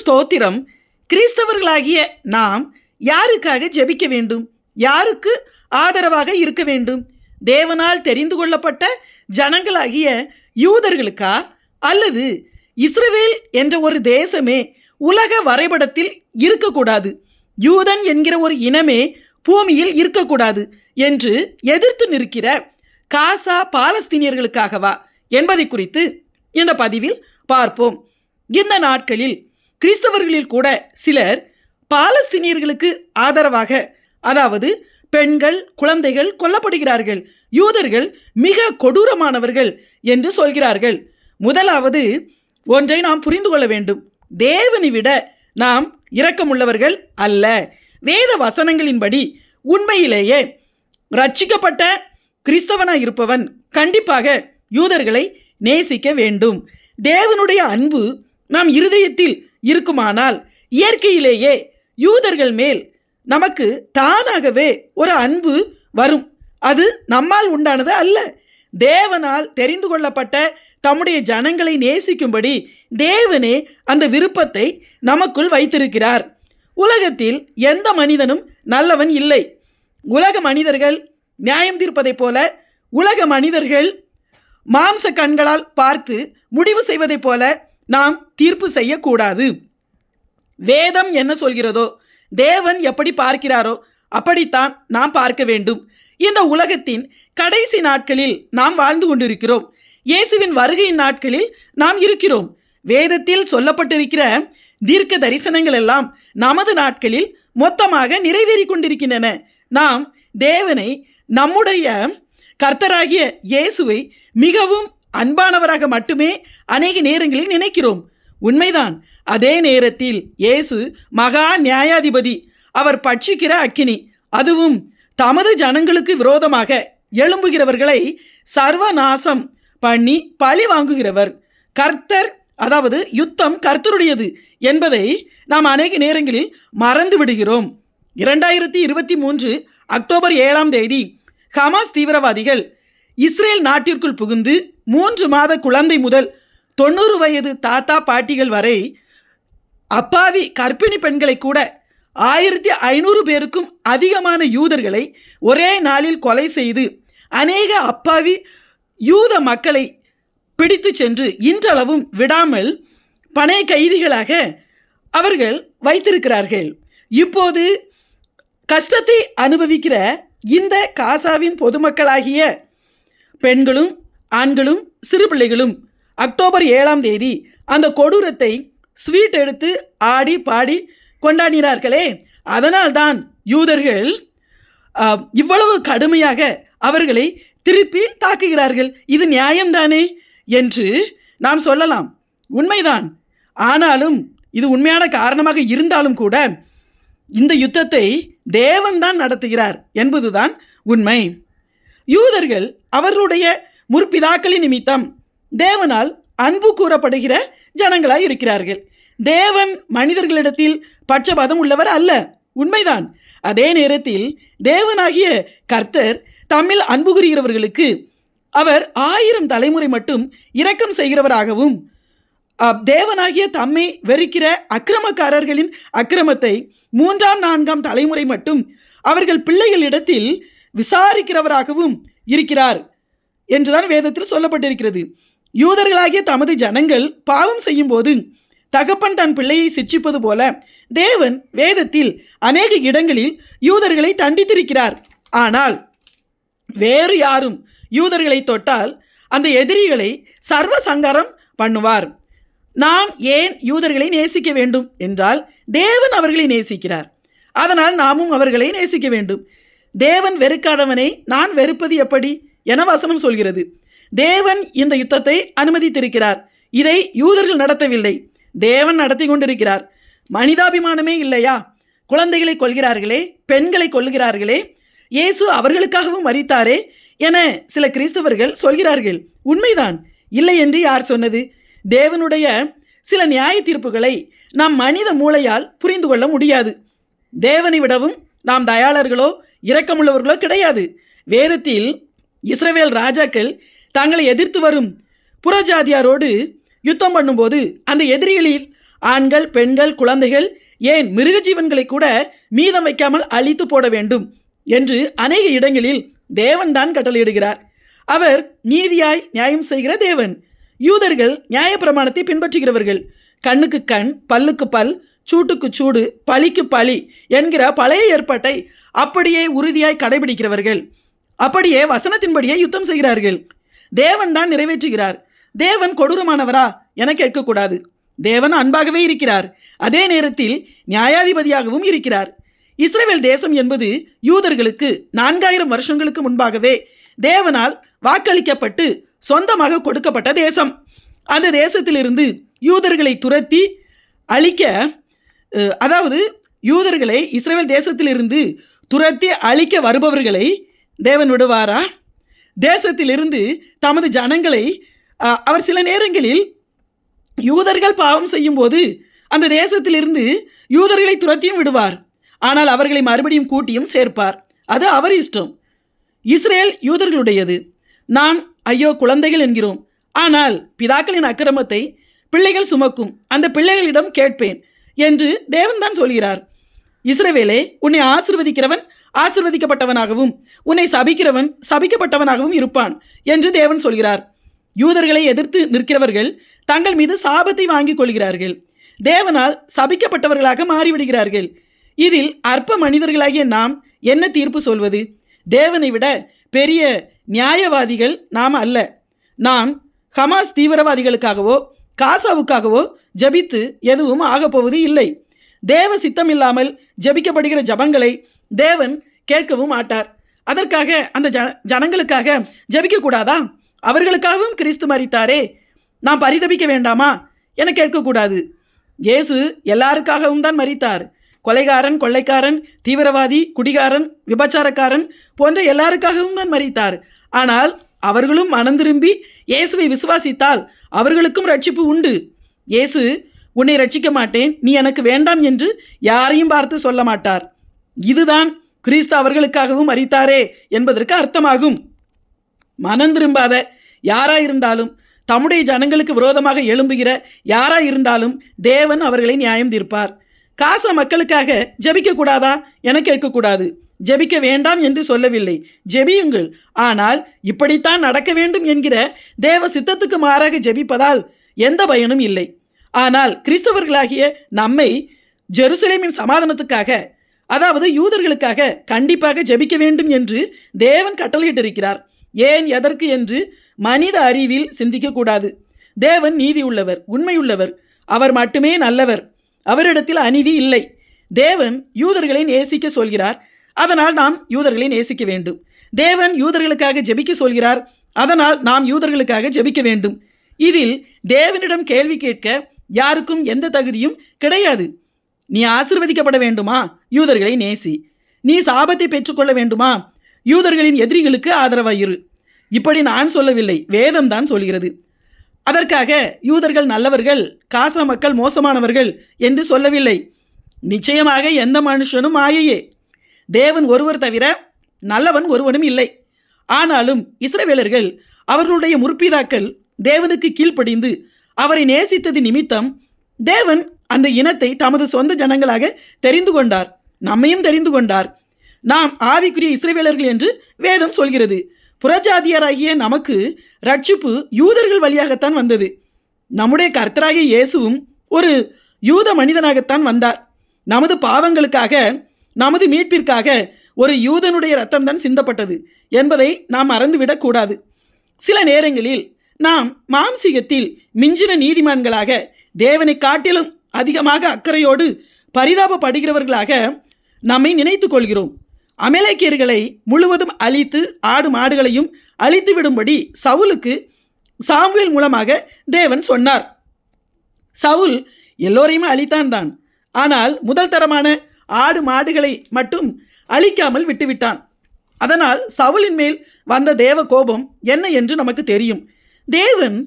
ஸ்தோத்திரம். கிறிஸ்தவர்களாகிய நாம் யாருக்காக ஜெபிக்க வேண்டும்? யாருக்கு ஆதரவாக இருக்க வேண்டும்? தேவனால் தெரிந்து கொள்ளப்பட்ட ஜனங்களாகிய யூதர்களுக்கா, அல்லது இஸ்ரவேல் என்ற ஒரு தேசமே உலக வரைபடத்தில் இருக்கக்கூடாது, யூதன் என்கிற ஒரு இனமே பூமியில் இருக்கக்கூடாது என்று எதிர்த்து நிற்கிற காசா பாலஸ்தீனியர்களுக்காகவா என்பதை குறித்து இந்த பதிவில் பார்ப்போம். இந்த நாட்களில் கிறிஸ்தவர்களில் கூட சிலர் பாலஸ்தீனியர்களுக்கு ஆதரவாக, அதாவது பெண்கள் குழந்தைகள் கொல்லப்படுகிறார்கள், யூதர்கள் மிக கொடூரமானவர்கள் என்று சொல்கிறார்கள். முதலாவது ஒன்றை நாம் புரிந்து கொள்ள வேண்டும். தேவனை விட நாம் இரக்கமுள்ளவர்கள் அல்ல. வேத வசனங்களின்படி உண்மையிலேயே ரட்சிக்கப்பட்ட கிறிஸ்தவனாய் இருப்பவன் கண்டிப்பாக யூதர்களை நேசிக்க வேண்டும். தேவனுடைய அன்பு நம் இருதயத்தில் இருக்குமானால் இயற்கையிலேயே யூதர்கள் மேல் நமக்கு தானாகவே ஒரு அன்பு வரும். அது நம்மால் உண்டானது அல்ல. தேவனால் தெரிந்து கொள்ளப்பட்ட தம்முடைய ஜனங்களை நேசிக்கும்படி தேவனே அந்த விருப்பத்தை நமக்குள் வைத்திருக்கிறார். உலகத்தில் எந்த மனிதனும் நல்லவன் இல்லை. உலக மனிதர்கள் நியாயம் தீர்ப்பதைப் போல, உலக மனிதர்கள் மாம்ச கண்களால் பார்த்து முடிவு செய்வதைப் போல நாம் தீர்ப்பு செய்யக்கூடாது. வேதம் என்ன சொல்கிறதோ, தேவன் எப்படி பார்க்கிறாரோ அப்படித்தான் நாம் பார்க்க வேண்டும். இந்த உலகத்தின் கடைசி நாட்களில் நாம் வாழ்ந்து கொண்டிருக்கிறோம். இயேசுவின் வருகையின் நாட்களில் நாம் இருக்கிறோம். வேதத்தில் சொல்லப்பட்டிருக்கிற தீர்க்க தரிசனங்கள் எல்லாம் நமது நாட்களில் மொத்தமாக நிறைவேறி கொண்டிருக்கின்றன. நாம் தேவனை, நம்முடைய கர்த்தராகிய இயேசுவை மிகவும் அன்பானவராக மட்டுமே அநேக நேரங்களில் நினைக்கிறோம். உண்மைதான். அதே நேரத்தில் இயேசு மகா நியாயாதிபதி. அவர் பட்சிக்கிற அக்கினி. அதுவும் தமது ஜனங்களுக்கு விரோதமாக எழும்புகிறவர்களை சர்வநாசம் பண்ணி பழி வாங்குகிறவர். கர்த்தர், அதாவது யுத்தம் கர்த்தருடையது என்பதை நாம் அநேக நேரங்களில் மறந்து விடுகிறோம். 2023 அக்டோபர் 7 ஹமாஸ் தீவிரவாதிகள் இஸ்ரேல் நாட்டிற்குள் புகுந்து 3 மாத குழந்தை முதல் 90 வயது தாத்தா பாட்டிகள் வரை அப்பாவி கர்ப்பிணி பெண்களை கூட 1500 பேருக்கும் அதிகமான யூதர்களை ஒரே நாளில் கொலை செய்து அநேக அப்பாவி யூத மக்களை பிடித்து சென்று இன்றளவும் விடாமல் பணை கைதிகளாக அவர்கள் வைத்திருக்கிறார்கள். இப்போது கஷ்டத்தை அனுபவிக்கிற இந்த காசாவின் பொதுமக்களாகிய பெண்களும் ஆண்களும் சிறு பிள்ளைகளும் அக்டோபர் 7 அந்த கொடூரத்தை ஸ்வீட் எடுத்து ஆடி பாடி கொண்டாடினார்களே, அதனால்தான் யூதர்கள் இவ்வளவு கடுமையாக அவர்களை திருப்பி தாக்குகிறார்கள். இது நியாயம்தானே என்று நாம் சொல்லலாம். உண்மைதான். ஆனாலும் இது உண்மையான காரணமாக இருந்தாலும் கூட இந்த யுத்தத்தை தேவன்தான் நடத்துகிறார் என்பதுதான் உண்மை. யூதர்கள் அவர்களுடைய முற்பிதாக்களின் நிமித்தம் தேவனால் அன்பு கூறப்படுகிற ஜனங்களாய் இருக்கிறார்கள். தேவன் மனிதர்களிடத்தில் பட்சபாதம் உள்ளவர் அல்ல. உண்மைதான். அதே நேரத்தில் தேவனாகிய கர்த்தர் தம்மில் அன்பு கூறுகிறவர்களுக்கு அவர் 1000 தலைமுறை மட்டும் இரக்கம் செய்கிறவராகவும், தேவனாகிய தம்மை வெறுக்கிற அக்கிரமக்காரர்களின் அக்கிரமத்தை 3ஆம் 4ஆம் தலைமுறை மட்டும் அவர்கள் பிள்ளைகளிடத்தில் விசாரிக்கிறவராகவும் இருக்கிறார் என்றுதான் வேதத்தில் சொல்லப்பட்டிருக்கிறது. யூதர்களாகிய தமது ஜனங்கள் பாவம் செய்யும் போது தகப்பன் தன் பிள்ளையை சிட்சிப்பது போல தேவன் வேதத்தில் அநேக இடங்களில் யூதர்களை தண்டித்திருக்கிறார். ஆனால் வேறு யாரும் யூதர்களை தொட்டால் அந்த எதிரிகளை சர்வ சங்காரம் பண்ணுவார். நாம் ஏன் யூதர்களை நேசிக்க வேண்டும் என்றால் தேவன் அவர்களை நேசிக்கிறார். அதனால் நாமும் அவர்களை நேசிக்க வேண்டும். தேவன் வெறுக்காதவனை நான் வெறுப்பது எப்படி என வசனம் சொல்கிறது. தேவன் இந்த யுத்தத்தை அனுமதித்திருக்கிறார். இதை யூதர்கள் நடத்தவில்லை, தேவன் நடத்தி கொண்டிருக்கிறார். மனிதாபிமானமே இல்லையா? குழந்தைகளை கொல்கிறார்களே, பெண்களை கொல்லுகிறார்களே, இயேசு அவர்களுக்காகவும் மரித்தாரே என சில கிறிஸ்தவர்கள் சொல்கிறார்கள். உண்மைதான். இல்லை என்று யார் சொன்னது? தேவனுடைய சில நியாய தீர்ப்புகளை நாம் மனித மூளையால் புரிந்து கொள்ள முடியாது. தேவனை விடவும் நாம் தயாளர்களோ இரக்கமுள்ளவர்களோ கிடையாது. வேதத்தில் இஸ்ரவேல் ராஜாக்கள் தங்களை எதிர்த்து வரும் புறஜாதியாரோடு யுத்தம் பண்ணும்போது அந்த எதிரிகளில் ஆண்கள், பெண்கள், குழந்தைகள், ஏன் மிருக ஜீவன்களை கூட மீதம் வைக்காமல் அழித்து போட வேண்டும் என்று அநேக இடங்களில் தேவன்தான் கட்டளையிடுகிறார். அவர் நீதியாய் நியாயம் செய்கிற தேவன். யூதர்கள் நியாயப்பிரமாணத்தை பின்பற்றுகிறவர்கள். கண்ணுக்கு கண், பல்லுக்கு பல், சூட்டுக்கு சூடு, பழிக்கு பழி என்கிற பழைய ஏற்பாட்டை அப்படியே உறுதியாய் கடைபிடிக்கிறவர்கள். அப்படியே வசனத்தின்படியே யுத்தம் செய்கிறார்கள். தேவன் தான் நிறைவேற்றுகிறார். தேவன் கொடூரமானவரா என கேட்கக்கூடாது. தேவன் அன்பாகவே இருக்கிறார். அதே நேரத்தில் நியாயாதிபதியாகவும் இருக்கிறார். இஸ்ரவேல் தேசம் என்பது யூதர்களுக்கு 4000 வருஷங்களுக்கு முன்பாகவே தேவனால் வாக்களிக்கப்பட்டு சொந்தமாக கொடுக்கப்பட்ட தேசம். அந்த தேசத்திலிருந்து யூதர்களை துரத்தி அழிக்க, அதாவது யூதர்களை இஸ்ரவேல் தேசத்திலிருந்து துரத்தி அழிக்க வருபவர்களை தேவன் விடுவாரா? தேசத்திலிருந்து தமது ஜனங்களை அவர் சில நேரங்களில் யூதர்கள் பாவம் செய்யும் போது அந்த தேசத்திலிருந்து யூதர்களை துரத்தியும் விடுவார். ஆனால் அவர்களை மறுபடியும் கூட்டியும் சேர்ப்பார். அது அவர் இஷ்டம். இஸ்ரேல் யூதர்களுடையது. நாம் ஐயோ குழந்தைகள் என்கிறோம். ஆனால் பிதாக்களின் அக்கிரமத்தை பிள்ளைகள் சுமக்கும். அந்த பிள்ளைகளிடம் கேட்பேன் என்று தேவன்தான் சொல்கிறார். இஸ்ரவேலே, உன்னை ஆசீர்வதிக்கிறவன் ஆசீர்வதிக்கப்பட்டவனாகவும் உன்னை சபிக்கிறவன் சபிக்கப்பட்டவனாகவும் இருப்பான் என்று தேவன் சொல்கிறார். யூதர்களை எதிர்த்து நிற்கிறவர்கள் தங்கள் மீது சாபத்தை வாங்கிக் கொள்கிறார்கள். தேவனால் சபிக்கப்பட்டவர்களாக மாறிவிடுகிறார்கள். இதில் அற்ப மனிதர்களாகிய நாம் என்ன தீர்ப்பு சொல்வது? தேவனை விட பெரிய நியாயவாதிகள் நாம் அல்ல. நாம் ஹமாஸ் தீவிரவாதிகளுக்காகவோ காசாவுக்காகவோ ஜபித்து எதுவும் ஆகப்போவது இல்லை. தேவ சித்தம் இல்லாமல் ஜபிக்கப்படுகிற ஜபங்களை தேவன் கேட்கவும் மாட்டார். அதற்காக அந்த ஜனங்களுக்காக ஜபிக்கக்கூடாதா? அவர்களுக்காகவும் கிறிஸ்து மரித்தாரே, நாம் பரிதபிக்க வேண்டாமா என கேட்கக்கூடாது. இயேசு எல்லாருக்காகவும் தான் மரித்தார். கொலைகாரன், கொள்ளைக்காரன், தீவிரவாதி, குடிகாரன், விபச்சாரக்காரன் போன்ற எல்லாருக்காகவும் தான் மரித்தார். ஆனால் அவர்களும் மனம் திரும்பி இயேசுவை விசுவாசித்தால் அவர்களுக்கும் ரட்சிப்பு உண்டு. இயேசு உன்னை ரட்சிக்க மாட்டேன், நீ எனக்கு வேண்டாம் என்று யாரையும் பார்த்து சொல்ல மாட்டார். இதுதான் கிறிஸ்து அவர்களுக்காகவும் மரித்தாரே என்பதற்கு அர்த்தமாகும். மனம் திரும்பாத யாராயிருந்தாலும், தம்முடைய ஜனங்களுக்கு விரோதமாக எழும்புகிற யாராயிருந்தாலும் தேவன் அவர்களை நியாயம் தீர்ப்பார். காசா மக்களுக்காக ஜெபிக்க கூடாதா என கேட்கக்கூடாது. ஜெபிக்க வேண்டாம் என்று சொல்லவில்லை, ஜெபியுங்கள். ஆனால் இப்படித்தான் நடக்க வேண்டும் என்கிற தேவ சித்தத்துக்கு மாறாக ஜெபிப்பதால் எந்த பயனும் இல்லை. ஆனால் கிறிஸ்தவர்களாகிய நம்மை ஜெருசலேமின் சமாதானத்துக்காக, அதாவது யூதர்களுக்காக கண்டிப்பாக ஜெபிக்க வேண்டும் என்று தேவன் கட்டளையிட்டிருக்கிறார். ஏன், எதற்கு என்று மனித அறிவில் சிந்திக்கக்கூடாது. தேவன் நீதி உள்ளவர், உண்மையுள்ளவர். அவர் மட்டுமே நல்லவர். அவரிடத்தில் அநீதி இல்லை. தேவன் யூதர்களை நேசிக்க சொல்கிறார். அதனால் நாம் யூதர்களை நேசிக்க வேண்டும். தேவன் யூதர்களுக்காக ஜெபிக்க சொல்கிறார். அதனால் நாம் யூதர்களுக்காக ஜெபிக்க வேண்டும். இதில் தேவனிடம் கேள்வி கேட்க யாருக்கும் எந்த தகுதியும் கிடையாது. நீ ஆசீர்வதிக்கப்பட வேண்டுமா? யூதர்களை நேசி. நீ சாபத்தை பெற்றுக்கொள்ள வேண்டுமா? யூதர்களின் எதிரிகளுக்கு ஆதரவாயிரு. இப்படி நான் சொல்லவில்லை, வேதம் தான் சொல்கிறது. அதற்காக யூதர்கள் நல்லவர்கள், காசா மக்கள் மோசமானவர்கள் என்று சொல்லவில்லை. நிச்சயமாக எந்த மனுஷனும் மாயையே. தேவன் ஒருவர் தவிர நல்லவன் ஒருவனும் இல்லை. ஆனாலும் இஸ்ரவேலர்கள் அவர்களுடைய முற்பிதாக்கள் தேவனுக்கு கீழ்ப்படிந்து அவரை நேசித்தது நிமித்தம் தேவன் அந்த இனத்தை தமது சொந்த ஜனங்களாக தெரிந்து கொண்டார். நம்மையும் தெரிந்து கொண்டார். நாம் ஆவிக்குரிய இஸ்ரவேலர்கள் என்று வேதம் சொல்கிறது. புறஜாதியராகிய நமக்கு ரட்சிப்பு யூதர்கள் வழியாகத்தான் வந்தது. நம்முடைய கர்த்தராகிய இயேசுவும் ஒரு யூத மனிதனாகத்தான் வந்தார். நமது பாவங்களுக்காக, நமது மீட்பிற்காக ஒரு யூதனுடைய இரத்தம் தான் சிந்தப்பட்டது என்பதை நாம் மறந்துவிடக்கூடாது. சில நேரங்களில் நாம் மாம்சீகத்தில் மிஞ்சின நீதிமான்களாக, தேவனை காட்டிலும் அதிகமாக அக்கறையோடு பரிதாபப்படுகிறவர்களாக நம்மை நினைத்து கொள்கிறோம். அமலேக்கியர்களை முழுவதும் அழித்து ஆடு மாடுகளையும் அழித்து விடும்படி சவுலுக்கு சாமுவேல் மூலமாக தேவன் சொன்னார். சவுல் எல்லோரையுமே அழித்தான் தான். ஆனால் முதல் தரமான ஆடு மாடுகளை மட்டும் அழிக்காமல் விட்டுவிட்டான். அதனால் சவுலின் மேல் வந்த தேவ கோபம் என்ன என்று நமக்கு தெரியும். தேவன்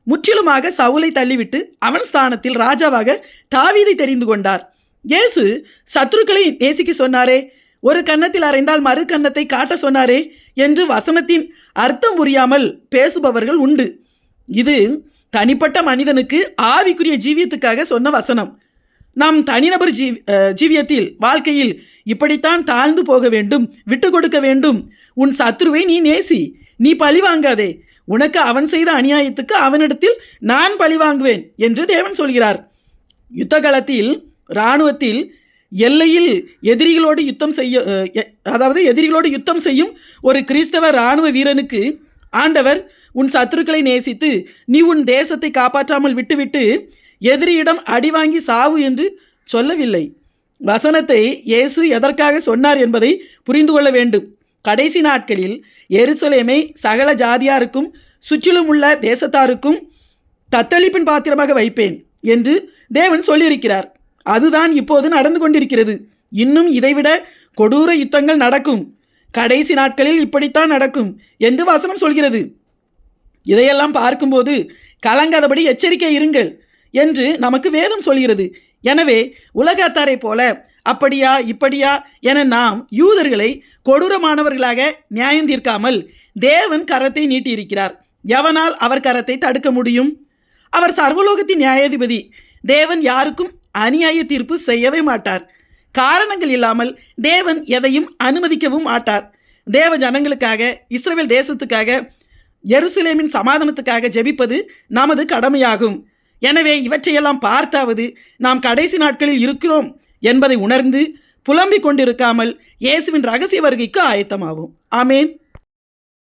முற்றிலுமாக சவுலை தள்ளிவிட்டு அவன் ஸ்தானத்தில் ராஜாவாக தாவீதை தெரிந்து கொண்டார். இயேசு சத்துருக்களை நேசிக்க சொன்னாரே, ஒரு கன்னத்தில் அறைந்தால் மறு கன்னத்தை காட்ட சொன்னாரே என்று வசனத்தின் அர்த்தம் புரியாமல் பேசுபவர்கள் உண்டு. இது தனிப்பட்ட மனிதனுக்கு ஆவிக்குரிய ஜீவியத்துக்காக சொன்ன வசனம். நாம் தனிநபர் ஜீவியத்தில் வாழ்க்கையில் இப்படித்தான் தாழ்ந்து போக வேண்டும், விட்டு கொடுக்க வேண்டும். உன் சத்ருவை நீ நேசி, நீ பழி வாங்காதே, உனக்கு அவன் செய்த அநியாயத்துக்கு அவனிடத்தில் நான் பழி வாங்குவேன் என்று தேவன் சொல்கிறார். யுத்த காலத்தில் இராணுவத்தில் எல்லையில் எதிரிகளோடு யுத்தம் செய்யும் ஒரு கிறிஸ்தவ இராணுவ வீரனுக்கு ஆண்டவர் உன் சத்துருக்களை நேசித்து நீ உன் தேசத்தை காப்பாற்றாமல் விட்டுவிட்டு எதிரியிடம் அடி வாங்கி சாவு என்று சொல்லவில்லை. வசனத்தை இயேசு எதற்காக சொன்னார் என்பதை புரிந்து கொள்ள வேண்டும். கடைசி நாட்களில் எருசலேமை சகல ஜாதியாருக்கும் சுற்றிலும் உள்ள தேசத்தாருக்கும் தத்தளிப்பின் பாத்திரமாக வைப்பேன் என்று தேவன் சொல்லியிருக்கிறார். அதுதான் இப்போது நடந்து கொண்டிருக்கிறது. இன்னும் இதைவிட கொடூர யுத்தங்கள் நடக்கும். கடைசி நாட்களில் இப்படித்தான் நடக்கும் என்று வசனம் சொல்கிறது. இதையெல்லாம் பார்க்கும்போது கலங்காதபடி எச்சரிக்கை இருங்கள் என்று நமக்கு வேதம் சொல்கிறது. எனவே உலகத்தாரை போல அப்படியா இப்படியா என நாம் யூதர்களை கொடூரமானவர்களாக நியாயம் தீர்க்காமல் தேவன் கரத்தை நீட்டியிருக்கிறார். எவனால் அவர் கரத்தை தடுக்க முடியும்? அவர் சர்வலோகத்தின் நியாயாதிபதி. தேவன் யாருக்கும் அநியாய தீர்ப்பு செய்யவே மாட்டார். காரணங்கள் இல்லாமல் தேவன் எதையும் அனுமதிக்கவும் மாட்டார். தேவ ஜனங்களுக்காக, இஸ்ரவேல் தேசத்துக்காக, எருசலேமின் சமாதானத்துக்காக ஜெபிப்பது நமது கடமையாகும். எனவே இவற்றையெல்லாம் பார்த்தாவது நாம் கடைசி நாட்களில் இருக்கிறோம் என்பதை உணர்ந்து புலம்பிக் கொண்டிருக்காமல் இயேசுவின் ரகசிய வருகைக்கு ஆயத்தமாகும். ஆமேன்.